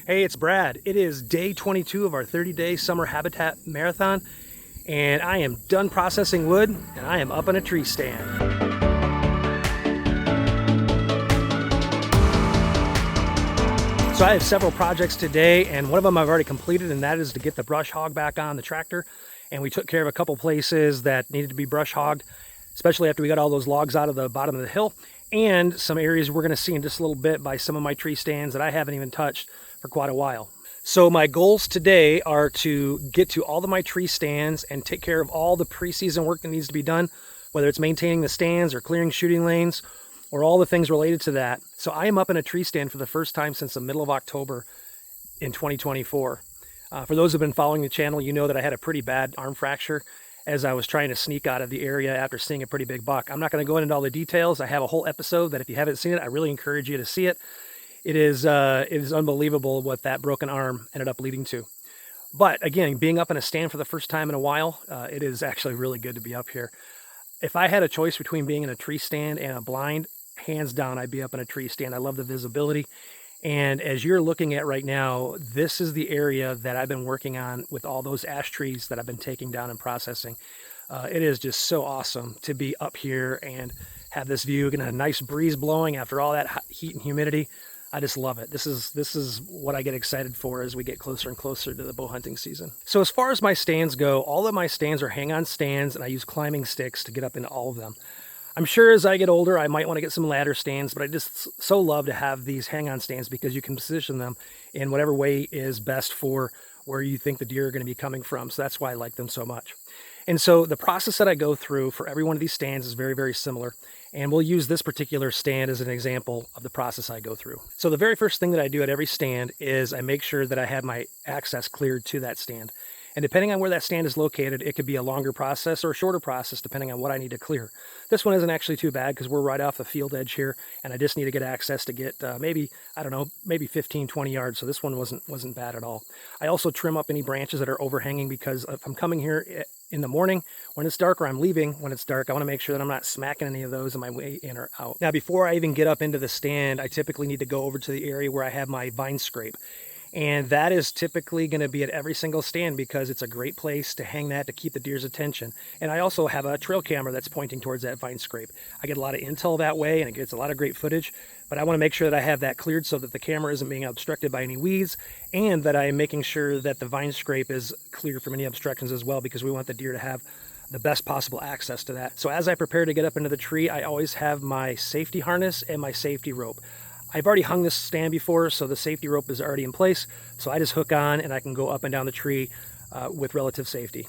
Hey, it's Brad. It is day 22 of our 30-day summer habitat marathon, and I am done processing wood, and I am up in a tree stand. So I have several projects today, and one of them I've already completed, and that is to get the brush hog back on the tractor. And we took care of a couple places that needed to be brush hogged, especially after we got all those logs out of the bottom of the hill, and some areas we're going to see in just a little bit by some of my tree stands that I haven't even touched for quite a while. So my goals today are to get to all of my tree stands and take care of all the preseason work that needs to be done, whether it's maintaining the stands or clearing shooting lanes or all the things related to that. So I am up in a tree stand for the first time since the middle of October in 2024. For those who've been following the channel, you know that I had a pretty bad arm fracture as I was trying to sneak out of the area after seeing a pretty big buck. I'm not going to go into all the details. I have a whole episode that if you haven't seen it, I really encourage you to see it. It is unbelievable what that broken arm ended up leading to. But again, being up in a stand for the first time in a while, it is actually really good to be up here. If I had a choice between being in a tree stand and a blind, hands down, I'd be up in a tree stand. I love the visibility. And as you're looking at right now, this is the area that I've been working on with all those ash trees that I've been taking down and processing. It is just so awesome to be up here and have this view, getting a nice breeze blowing after all that heat and humidity. I just love it. This is what I get excited for as we get closer and closer to the bow hunting season. So as far as my stands go, all of my stands are hang-on stands, and I use climbing sticks to get up into all of them. I'm sure as I get older, I might want to get some ladder stands, but I just so love to have these hang-on stands because you can position them in whatever way is best for where you think the deer are going to be coming from. So that's why I like them so much. And so the process that I go through for every one of these stands is very, very similar. And we'll use this particular stand as an example of the process I go through. So the very first thing that I do at every stand is I make sure that I have my access cleared to that stand. And depending on where that stand is located, it could be a longer process or a shorter process depending on what I need to clear. This one isn't actually too bad because we're right off the field edge here, and I just need to get access to get maybe 15, 20 yards. So this one wasn't bad at all. I also trim up any branches that are overhanging because if I'm coming here in the morning when it's dark, or I'm leaving when it's dark, I want to make sure that I'm not smacking any of those on my way in or out. Now, before I even get up into the stand, I typically need to go over to the area where I have my vine scrape. And that is typically going to be at every single stand because it's a great place to hang that to keep the deer's attention. And I also have a trail camera that's pointing towards that vine scrape. I get a lot of intel that way, and it gets a lot of great footage. But I want to make sure that I have that cleared so that the camera isn't being obstructed by any weeds, and that I am making sure that the vine scrape is clear from any obstructions as well, because we want the deer to have the best possible access to that. So as I prepare to get up into the tree, I always have my safety harness and my safety rope. I've already hung this stand before, so the safety rope is already in place. So I just hook on and I can go up and down the tree with relative safety.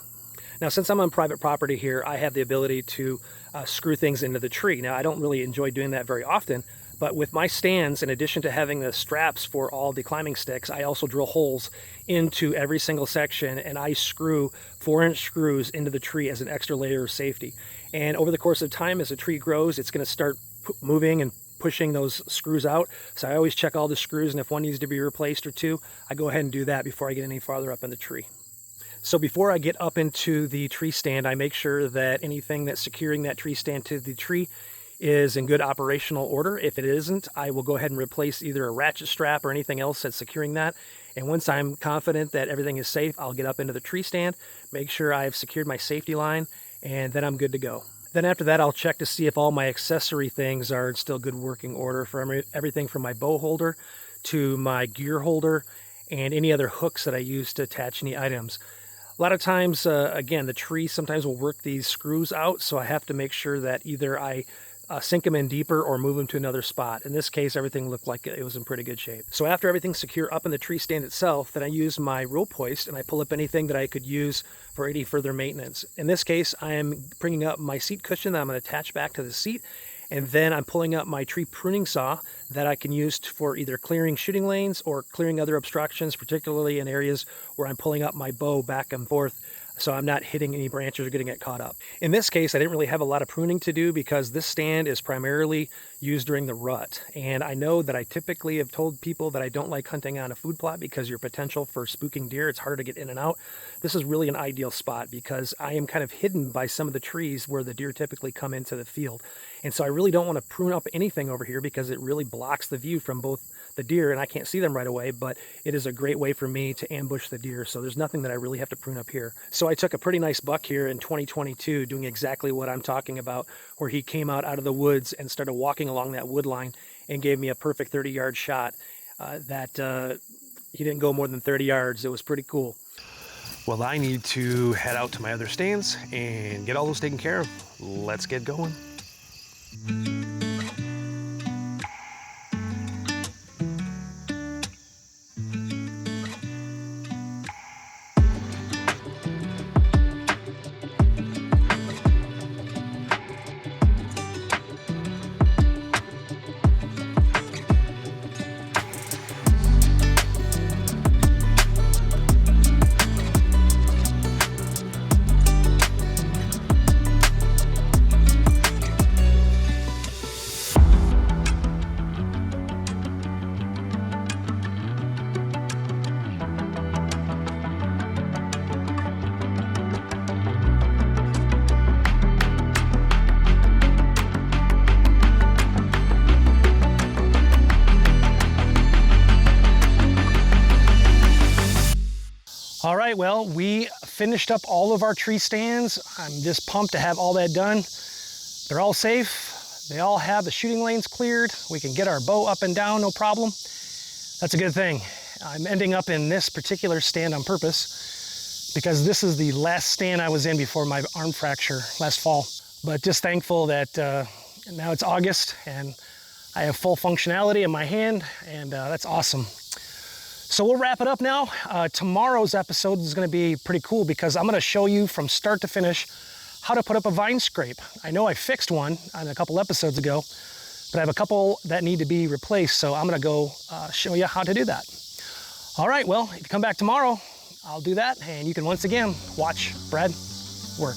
Now, since I'm on private property here, I have the ability to screw things into the tree. Now, I don't really enjoy doing that very often, but with my stands, in addition to having the straps for all the climbing sticks, I also drill holes into every single section, and I screw 4-inch screws into the tree as an extra layer of safety. And over the course of time, as the tree grows, it's going to start moving and pushing those screws out. So I always check all the screws, and if one needs to be replaced or two, I go ahead and do that before I get any farther up in the tree. So before I get up into the tree stand, I make sure that anything that's securing that tree stand to the tree is in good operational order. If it isn't, I will go ahead and replace either a ratchet strap or anything else that's securing that. And once I'm confident that everything is safe, I'll get up into the tree stand, make sure I've secured my safety line, and then I'm good to go. Then after that, I'll check to see if all my accessory things are in still good working order, for everything from my bow holder to my gear holder and any other hooks that I use to attach any items. A lot of times, again, the tree sometimes will work these screws out, so I have to make sure that either I sink them in deeper or move them to another spot. In this case, everything looked like it was in pretty good shape. So after everything's secure up in the tree stand itself, then I use my rope hoist and I pull up anything that I could use for any further maintenance. In this case, I am bringing up my seat cushion that I'm going to attach back to the seat, and then I'm pulling up my tree pruning saw that I can use for either clearing shooting lanes or clearing other obstructions, particularly in areas where I'm pulling up my bow back and forth so I'm not hitting any branches or getting it caught up. In this case, I didn't really have a lot of pruning to do because this stand is primarily used during the rut. And I know that I typically have told people that I don't like hunting on a food plot because your potential for spooking deer, it's harder to get in and out. This is really an ideal spot because I am kind of hidden by some of the trees where the deer typically come into the field. And so I really don't want to prune up anything over here because it really blocks the view from both the deer, and I can't see them right away, but it is a great way for me to ambush the deer. So there's nothing that I really have to prune up here. So I took a pretty nice buck here in 2022 doing exactly what I'm talking about, where he came out of the woods and started walking along that wood line and gave me a perfect 30-yard shot. He didn't go more than 30 yards. It was pretty cool. Well, I need to head out to my other stands and get all those taken care of. Let's get going. All right, well, we finished up all of our tree stands. I'm just pumped to have all that done. They're all safe. They all have the shooting lanes cleared. We can get our bow up and down, no problem. That's a good thing. I'm ending up in this particular stand on purpose because this is the last stand I was in before my arm fracture last fall. But just thankful that now it's August and I have full functionality in my hand, and that's awesome. So we'll wrap it up now. Tomorrow's episode is going to be pretty cool because I'm going to show you from start to finish how to put up a vine scrape. I know I fixed one on a couple episodes ago, but I have a couple that need to be replaced, so I'm going to go show you how to do that. All right, well, if you come back tomorrow, I'll do that, and you can once again watch Brad work.